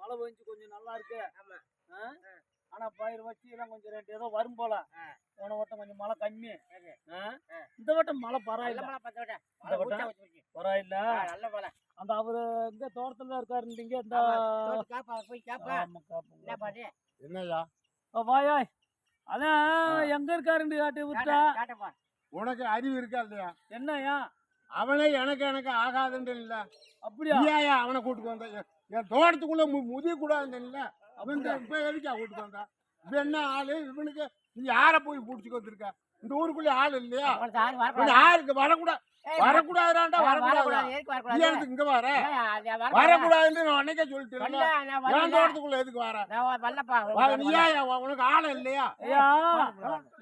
மழை பெஞ்சு கொஞ்சம் நல்லா இருக்கு. ஆனா பயிர் வச்சு எல்லாம் கொஞ்சம் ரேட் ஏதோ வரும் போல. போன வட்டம் கொஞ்சம் மழை கம்மி. இந்த வட்டம் மழை பரவாயில்ல. இந்த வட்டம் பரவாயில்ல. அந்த அவரு இந்த தோட்டத்துல இருக்காருந்தீங்க. இந்த என்னையா வாயா அதான் எங்க இருக்காருன்னு காட்டி விட்டா. உனக்கு அறிவு இருக்கா இல்லையா? என்னையா அவனே எனக்கு ஆகாதுன்னு இல்ல. அப்படியா? அவனை கூட்டுக்கு வந்த என் தோட்டத்துக்குள்ள முதிய கூடாதுன்னு இல்ல. அவன் இப்ப எதுக்கா கூட்டுக்கு வந்தா? இப்ப என்ன ஆளு இவனுக்கு? நீ யார போய் புடிச்சுக்கு வந்திருக்க? இந்த ஊருக்குள்ள ஆள் இல்லையா? யாருக்கு வரக்கூடாது வரக்கூடாதுடா வரக்கூடாது. இங்க வர வரக்கூடாதுன்னு நான் அன்னைக்கே சொல்லிட்டேன். என் தோட்டத்துக்குள்ள எதுக்கு வர? உனக்கு ஆளம் இல்லையா?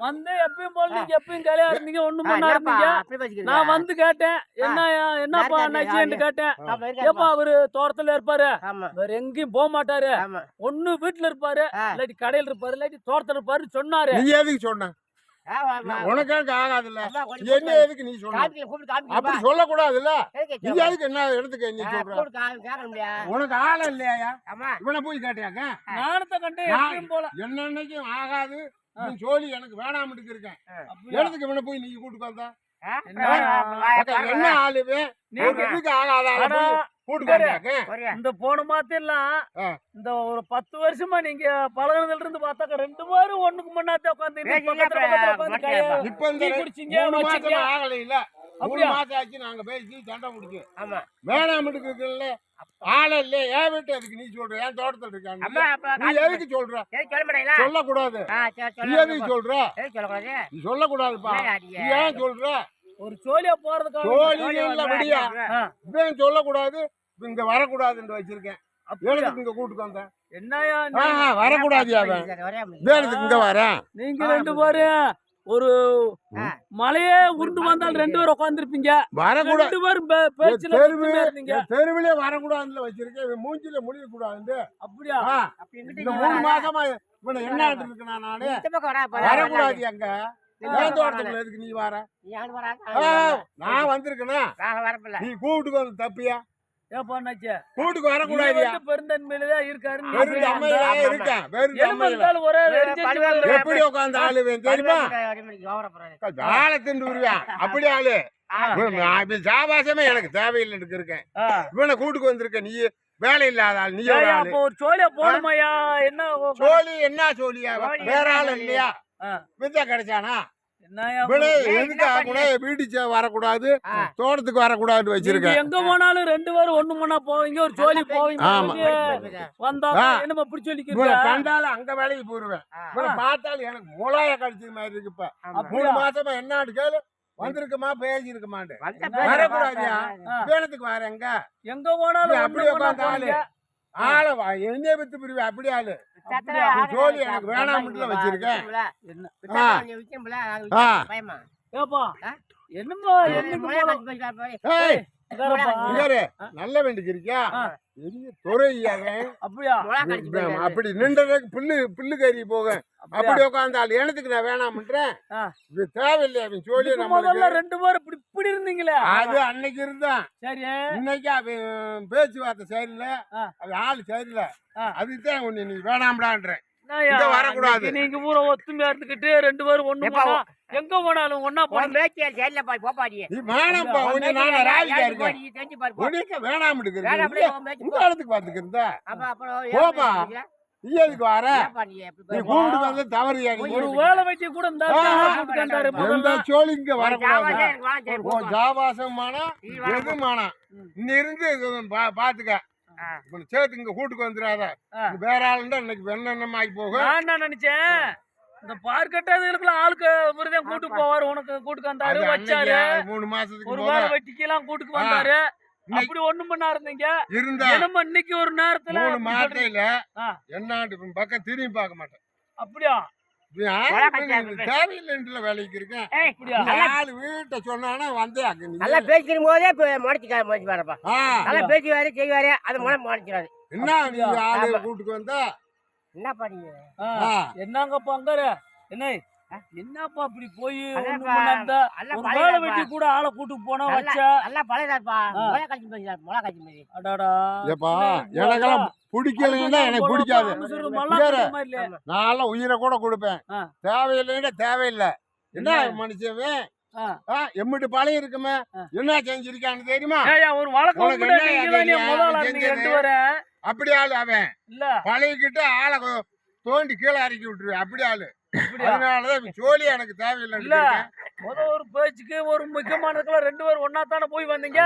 வந்து எப்பயும் போல நீங்க எப்பயும் கலையா இருந்தீங்க. ஒண்ணும் பண்ணா இருந்தீங்க. நான் வந்து கேட்டேன் என்னப்பா அண்ணாச்சின்னு கேட்டேன். ஏப்பா அவரு தோட்டத்துல இருப்பாரு, வேற எங்கேயும் போக மாட்டாரு, ஒண்ணு வீட்டுல இருப்பாரு, இல்லாட்டி கடையில இருப்பாரு, இல்லாட்டி தோட்டத்துல இருப்பாரு சொன்னாரு. நீ எதுக்கு சொன்ன? உனக்கு ஆகாது இல்ல. என்ன எதுக்கு நீ சொன்ன? அப்படி சொல்லக்கூடாதுல்ல. நீ எதுக்கு என்ன எடுத்துக்க நீ சொல்ற? உனக்கு ஆள இல்லையா? இவனை போய் கேட்டியாக்க? நானத்தை கண்டேன் போல என்னன்னைக்கும் ஆகாது சொல்லி எனக்கு வேணாமட்டுக்கு இருக்கேன். எடுத்துக்க இவனை போய் நீ கூட்டு வந்தா என்ன ஆளுவே? இந்த போன மாத்தெல்லாம் இந்த ஒரு 10 வருஷமா நீங்க பழகுனதுல இருந்து பார்த்தாக்க 2 பேரும் ஒண்ணுக்கு முன்னாடி உட்காந்து நாங்க பேசி சண்டை முடிச்சு வேணாமட்டுக்கு ஆள இல்ல. ஏன் வீட்டு அதுக்கு நீ சொல்ற? ஏன் தோட்டத்தில் இருக்காங்க நீ எதுக்கு சொல்ற? சொல்லக்கூடாது. நீ எதுக்கு சொல்ற? நீ சொல்லக்கூடாதுப்பா. நீ ஏன் சொல்ற? ஒரு சோழியா போறதுக்கு சொல்லக்கூடாது. இங்க வரக்கூடாதுன்னு வச்சிருக்கேன். இங்க கூட்டுக்கு வந்தேன். என்னையா வரக்கூடாது. இங்க வர நீங்க 2 பேரும் ஒரு மலையே உருண்டு வந்தால் 2 பேரும் உட்காந்துருப்பீங்க. வரக்கூடாது. 2 பேரும் தெருவிலே வரக்கூடாதுன்னு வச்சிருக்கேன். மூஞ்சில முடிய கூடாது. அப்படியா? இந்த 3 மாசமா இவனை என்ன இருக்கேன் நானு. வரக்கூடாது. அங்க தோட்டத்துக்குள்ள எதுக்கு நீ வர? நான் வந்திருக்கேன்னா நீ கூட்டுக்கு வந்து தப்பியா? கூட்டுக்கு வரக்கூடாது. பெருந்தன்மையிலதான் இருக்காரு. எப்படி உட்காந்து ஆளுவேன் தெரியுமா? ஆளை திண்டு விடுவேன். அப்படி ஆளு சாபாசமே எனக்கு தேவையில்லைன்னு இருக்கேன். இவனை கூட்டுக்கு வந்திருக்க நீ வேலை இல்லாத ஆள். நீ ஒரு சோழியா போடுமையா? என்ன சோழி? என்ன சோழியா? வேற ஆள் இல்லையா? வித்தா கிடைச்சானா? வீட்டுக்கு வரக்கூடாது, தோட்டத்துக்கு வரக்கூடாது வச்சிருக்கேன். எங்க போனாலும் 2 பேரும் ஒண்ணு மணா போவீங்க. ஒரு சோழி போவீங்க. கண்டாலும் அங்க வேலைக்கு போயிருவேன். பார்த்தாலும் எனக்கு முளைய கடிச்சது மாதிரி இருக்கு. இப்ப 3 மாசமா என்னான்னு கேளு. வந்திருக்குமா பேசி இருக்குமாண்டு. வரக்கூடாதியா? வேணத்துக்கு வர எங்க போனாலும் அப்படி உட்காந்தாலு ஆளை என்னைய வித்து பிரிவு. அப்படி ஆளு ஜோலி எனக்கு வேணாம்னு வச்சிருக்கேன். நல்ல வேண்டிக்கு இருக்கியா? அப்படி நின்றதுக்கு புல்லு கறி போக அப்படி உட்காந்தாள். எனத்துக்கு நான் வேணாம்ன்றேன். தேவையில்லை. அவன் சொல்லி 2 பேரும் இப்படி இருந்தீங்களே. அது அன்னைக்கு இருந்தான். இன்னைக்கு அவன் பேச்சுவார்த்தை சரியில்லை. அவன் ஆளு சரியில்லை. அதுதான் ஒண்ணு நீ வேணாம்டான்றேன். வரக்கூடாது. நீங்க ஊரை ஒத்துமையா இருந்துகிட்டு 2 பேரும் ஒண்ணு எங்க போனாலும் ஒன்னா வேணாம்னு பாத்துக்கிறதா போப்பா. நீ எதுக்கு வர? நீ கூப்பிட்டு வந்து தவறு. ஒரு வேலை வைக்க கூட சோழி இங்க வரக்கூடாது. ஜாபாசமானா எதுமானா இருந்து பாத்துக்க. சேர்த்து இங்க கூட்டுக்கு வந்துடாத. வேற ஆளுண்டா இன்னைக்கு வெண்ணெண்ணம் ஆகி போகும். நான் என்ன நினைச்சேன், இந்த பார்க்கட்டதுக்குலாம் ஆளுக்கு விருதம் கூட்டு போவாரு. உனக்கு கூட்டுக்கு வந்தாரு, வச்சாரு. 3 மாசத்துக்கு ஒரு வேலை வெட்டிக்கெல்லாம் கூட்டுக்கு வந்தாரு. அப்படி ஒண்ணும் பண்ணா இருந்தீங்க. இன்னைக்கு ஒரு நேரத்துல 3 மாசத்துல என்ன பக்கம் திரும்பி பார்க்க மாட்டேன். அப்படியா? தேவையில்லை வேலைக்கு இருக்கேன். வீட்டை சொன்னா வந்து நல்லா பேசிக்கும் போதே முடிச்சு வரப்பா. நல்லா பேசுவாரு செய்வாரு. அது மூலம் முடிச்சிடாது. என்ன நீங்க ஆளு கூட்டுக்கு வந்தா என்ன பண்ணீங்க? என்னங்கப்பா அங்க என்ன என்னப்பா இப்படி போய் அதான்ப்பா, ஒரு வேலை வெட்டி கூட ஆளை கூட்டு போனா வச்சா நல்லா பழையதாப்பா முளை காய்ச்சி பேசுறாரு முளை காய்ச்சி பேசி அடாடா ஏப்பா எனக்கெல்லாம் பிடிக்கலன்னா எனக்கு பிடிக்காது நான் உயிரை கூட கொடுப்பேன் ஆ. தேவையில்லைன்னா தேவையில்லை என்ன மனுஷன் எம்மிட்டு பழைய இருக்குமே என்ன செஞ்சிருக்கான்னு தெரியுமா ஒரு வழக்கம் உனக்கு உண்டு, என்ன நீங்க தான் தெரியும்? முதல் ஆள், அவன் நீங்க ரெண்டு செஞ்சது? பேரும். அப்படி ஆளு அவன் இல்ல பழையக்கிட்டு ஆளை தோண்டி கீழே இறக்கி விட்டுருவேன் அப்படி ஆளு இப்படியா? அதனாலதான் ஜோலி எனக்கு இல்ல தேவையில்லை ஒரு பேச்சுக்கு ஒரு முக்கியமானதுக்குள்ள ரெண்டு பேரும் ஒன்னா தானே போய் வந்தீங்க.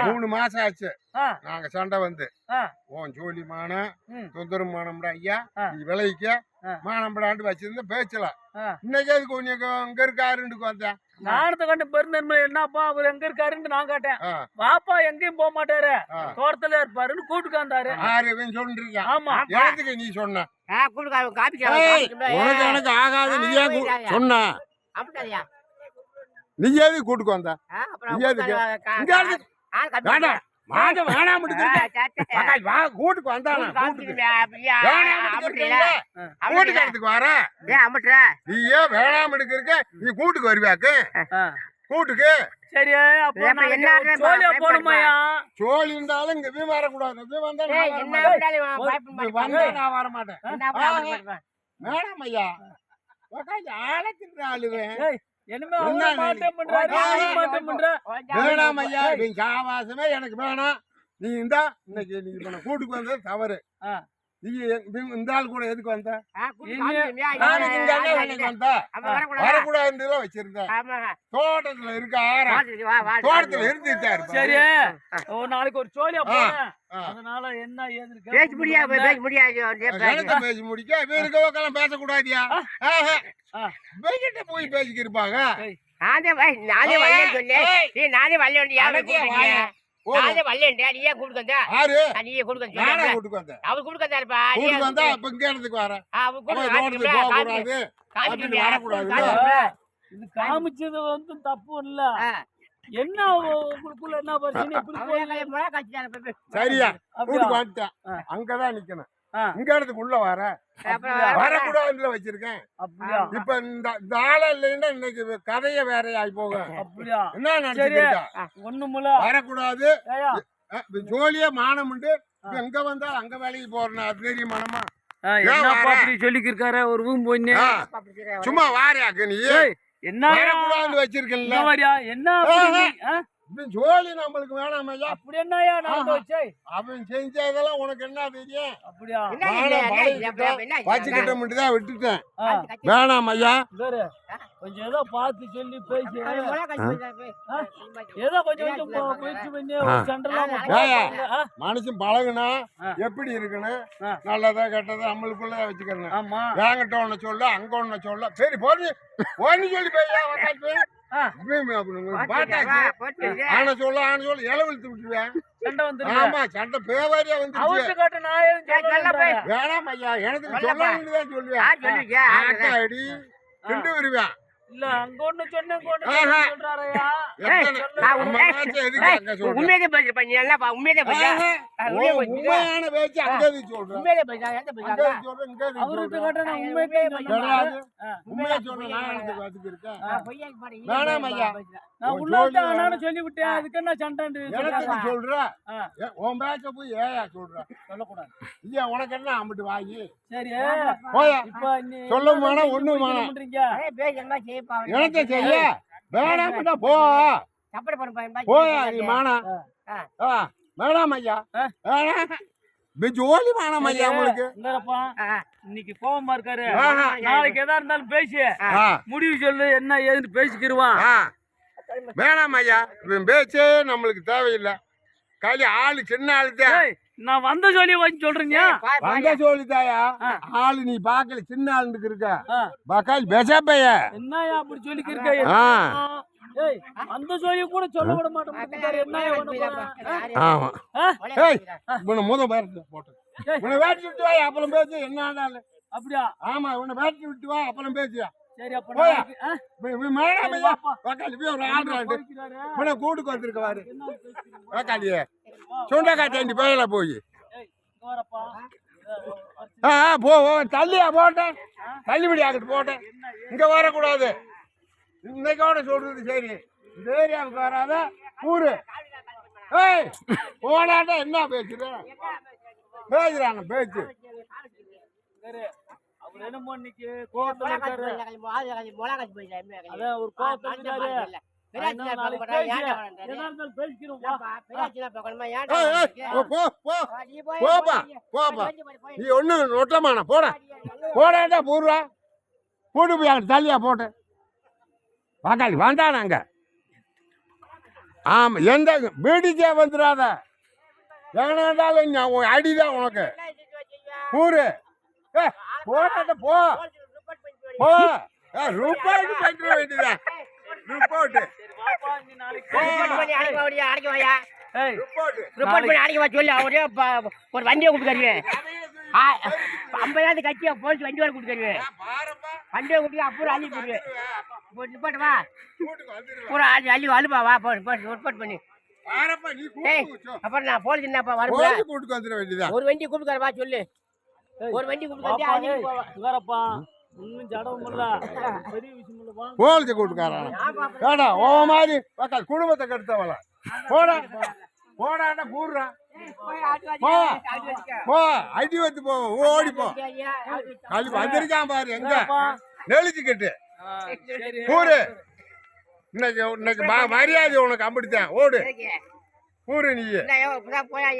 3 மாசம் ஆச்சு ஆ. நாங்க சண்டை வந்து ஆ. உன் ஜோலி மான ம். தொந்தரம் மானம்டா ஐயா ஆ. நீ விளைவிக்க ஆ. மானம்படாண்டு வச்சிருந்த பேச்சல ஆ. இன்னைக்கு எதுக்கு உனக்கு அங்க இருக்காருன்னு வந்தேன் நானத்தை கண்டு பெருந்தன்மை என்னப்பா அவர் எங்க இருக்காருன்னு நான் கேட்டேன். ஆ. பாப்பா எங்கேயும் போக மாட்டாரு, ஆ. தோட்டத்துல இருப்பாருன்னு கூட்டுக்கு வந்தாரு. ஆறு இவன் சொல்லிட்டு ஆமா இடத்துக்கு நீ சொன்ன காப்பி உனக்கு எனக்கு ஆகாது நீ ஏன் சொன்ன அப்படியா நீ எதுக்கு கூட்டுக்கு வந்த நீ எதுக்கு இங்க இருந்து வேண்டாம் வாங்க வேணாம் கூட்டுக்கு வந்தானா கூட்டுக்கு இடத்துக்கு வர நீ ஏன் வேணாம் எடுக்க நீ கூட்டுக்கு வருவாக்கு கூட்டுக்கு சரி அப்ப அப்ப நாளைக்கு என்ன ஆகுது? சோழியா போடுமாயா? சோழி இருந்தாலும் இங்க போய் வரக்கூடாது இங்க வந்தா நான் வர மாட்டேன் வேணாம் ஐயா ஆழத்தின் ஆளுவேன் ஏய், என்னமே அவங்க மாட்டம் பண்றாரு, நீ மாட்டம் பண்ற. வேணாம் ஐயா நீங்க ஆவாசமே எனக்கு வேணாம் நீ இந்தா இன்னைக்கு நீ இப்ப நான் கூட்டுக்கு வந்தது தவறு ஆ. நீ இந்த ஆள் கூட எதுக்கு வந்த வரக்கூடாது நாளைக்கு இங்க என்ன வேலைக்கு வந்த வரக்கூடாதுன்னு வச்சிருந்தேன் தோட்டத்துல இருக்க தோட்டத்துல இருந்துட்டாரு சரி ஒரு நாளைக்கு ஒரு சோழியா போனேன், அதனால என்ன ஏதுன்னு பேச கேட்க முடியாது முடியாது கணத்தை பேசி முடிக்க இருக்கவக்கெல்லாம் பேசக்கூடாதியா வெயிட்ட போய் பேசிக்க இருப்பாங்க நானே வரலன்னு சொல்லி நானே வரல நானே வரலன்டா நீ ஏன் கூட்டு வந்தா ஆறு நீயே கூட்டு நானே வந்த கூட்டுக்கு வந்தேன் அவர் கூட்டு வந்தாருப்பா கூட்டுக்கு வந்தா அப்ப இங்க இடத்துக்கு வரேன் அவர் தோட்டத்துக்கு போக கூடாது அப்படி வரக்கூடாது இது காமிச்சது வந்து தப்பு இல்ல. என்ன உங்களுக்குள்ள என்ன பிரச்சனை இப்படி போய் சரியா அப்படியா? கூட்டுக்கு வந்துட்டேன் அங்கதான் நிக்கணும் இங்க இடத்துக்கு உள்ள வர வரக்கூடாதுன்னு வச்சிருக்கேன் அப்படியா இப்ப இந்த ஆள இல்லைன்னா இன்னைக்கு கதைய வேற ஆகி போகும் அப்படியா? என்ன சரி நினைச்சிருக்கா ஒண்ணுமில்ல. வரக்கூடாது ஏய்யா, ஜோலியா மானம் உண்டு எங்க வந்தா அங்க வேலைக்கு போறேன் அது தெரியும் மனமா என்னப்பா அப்படி சொல்லிக்கிருக்காரு ஒரு ரூம் பொண்ணு? சும்மா வாரியாக்கு நீ என்ன வரக்கூடாதுன்னு வச்சிருக்கல வாரியா என்ன அப்படி நீ, ஆ? ஜோலி நம்மளுக்கு வேணாம் ஐயா அப்படி என்னய்யா நான் வச்சே? அவன் செஞ்சதெல்லாம் உனக்கு என்ன தெரியும் அப்படியா? வச்சுக்கிட்ட மட்டும் தான் விட்டுட்டேன் ஆ, வேணாம் ஐயா இதாரு, கொஞ்சம் ஏதோ பார்த்து சொல்லி பேசி ஏதோ கொஞ்சம் கொஞ்சம் முயற்சி பண்ணி ஒரு சண்டெல்லாம் ஏய்யா. ஆ, மனுஷன் பழகுனா ஆ. எப்படி இருக்கணும் ஆ. நல்லதா கெட்டதா நம்மளுக்குள்ள வச்சுக்கணும் ஆமா என்கிட்ட ஒண்ணு சொல்ல அங்க ஒண்ணு சொல்ல சரி போது ஒன்னு சொல்லி போய்யா ஆ, பார்த்தாச்சு ஆன சொல்ல இளவெழுத்து விட்டுருவேன் சண்டை வந்துருக்கு. ஆமா சண்டை பேவாரியா வந்துருச்சு அவர்கிட்ட கேட்ட நான் எதுவும் சொல்லல. வேணாம் ஐயா எனக்கு சொல்லணும்னு சொல்லுவேன் ஆக்கா அடி கிண்டு வருவேன் இல்ல அங்க ஒண்ணு சொன்னேன் இங்க ஒண்ணு ஆஹா. சொல்றாரையா? உண்மையதே பேச பண்ணி என்னப்பா உண்மையதே பேச உண்மையான பேச்சு அங்க எதுக்கு சொல்றேன் உண்மையதே பேச எந்த அங்க பேச எதுக்கு சொல்றேன் இங்க எதுக்கு அவர்கிட்ட சொல்றேன்? கேட்ட நான் உண்மைக்கே கிடையாது. சொன்னேன். உண்மையா சொன்ன நான் எனக்கு வச்சுக்கிருக்கேன் வேணாம் ஐயா நான் உள்ள விட்டு ஆனான்னு சொல்லி விட்டேன், அதுக்கு என்ன சண்டைன்னு எனக்கு சொல்ற ஆ. உன் பேச்ச போய் ஏயா சொல்ற சொல்லக்கூடாது. ஐயா உனக்கு என்ன அம்பிட்டு வாங்கி சரி போயா இப்ப நீ சொல்ல வேணாம் ஒண்ணும் என்ன வேணாம் பண்றீங்க? பேச என்ன செய்யப்பா எனக்கு செய்ய வேணாம்டா போ சப்பட பண்ண போயா நீ மானா ஆ. வேணாம் ஐயா வேணாம் ஜோலி வேணாம் ஐயா உங்களுக்கு இல்லப்பா இன்னைக்கு கோவமா இருக்காரு, ஆஹா. நாளைக்கு எதா இருந்தாலும் பேசி ஆ. முடிவு சொல்லு என்ன ஏதுன்னு பேசிக்கிருவான். ஆ. வேணாம் ஐயா இவன் பேச்சே நம்மளுக்கு தேவையில்லை களி ஆளு சின்ன ஆளு தான் ஏய், நான் வந்த சொல்லி வச்சு சொல்றீங்க. வந்த சொல்லித்தாயா ஆளு நீ பாக்கல சின்ன ஆளுக்கு இருக்க ஆ. பக்கால் பெசப்பைய என்னய்யா அப்படி சொல்லிக்கிருக்க? ஆ. ஏய் அந்த சொல்லி கூட சொல்ல விட மாட்டேன். என்னய்யா பண்ண போறேன்? ஆமா ஆ? ஏய் உன்னை முத பேரத்துல போட்டு உன்னை வேட்டி விட்டு வா அப்புறம் பேசு என்ன ஆனாலும் அப்படியா? ஆமா உன்னை வேட்டி விட்டு வா அப்புறம் பேசியா சரி அப்ப போயா. நாளைக்கு, ஆ? மேடம் ஐயா பக்காலி போய் ஒரு ஆள் ராண்டு போய்க்கிறாரு. உன்னை கூட்டுக்கு வந்திருக்க பாரு என்ன பேசிக்கிறீங்க? பக்காலியே சுண்டக்காய் தேண்டி போயில போய் ஏய், இங்க வரப்பா. போ தள்ளியா போட்டேன் தள்ளுபடி ஆகிட்டு போட்டேன். இங்க வரக்கூடாது. இன்னைக்கோட சொல்றது சரி. இந்த ஏரியாவுக்கு வராத ஊரு. ஏய் போனாட்டா என்ன பேசுறாங்க பேச்சு. அவர் என்னமோ இன்னைக்கு கோவத்துல இருக்காரு. அதான் ஒரு கோவத்துல இருக்காரு. போப்பா நீ ஒண்ணு நொட்டமான போடாட்டா போடுவா போட்டு போய் அங்க தள்ளியா போட்டேன் வாக்காளி வந்தானாங்க. ஆமா எந்த வீடிக்கே வந்துடாத எங்கனாலும் அடிதான் உனக்கு ஊரு போடாட்ட போ ரூபாய்க்கு பண்ணிட வேண்டியதான் ரிப்போர்ட் சொல்லு அவரே ஒரு வண்டியை கொடுத்துருவேன் 50,000 கட்சியா போலீஸ் வண்டி வர கொடுத்துருவேன் வண்டியை கொடுத்து அப்புறம் அள்ளி போடுவேன் நிப்பாட்டுவா பூரா அள்ளி அழுப்பா வா ரிப்போர்ட் பண்ணி அப்புறம் நான் போலீஸ் என்னப்பா வருவேன் ஒரு வண்டி கூப்பிட்டுக்காரப்பா சொல்லு ஒரு வண்டி கூப்பிட்டுக்காரப்பா ஒன்னும் ஜடம் இல்ல பெரிய விஷயம் இல்ல போலீஸ் கூட்டுக்காரா ஓ மாதிரி குடும்பத்தை கெடுத்தவள போடாட்டா கூடுறா போ அடி வந்து போ ஓடி போ கல்வி வந்திருக்கான் பாரு எங்க நெளிச்சுக்கிட்டு ஊரு இன்னைக்கு மரியாதை உனக்கு அம்பிடித்தான் ஓடு ஊரு நீ போயா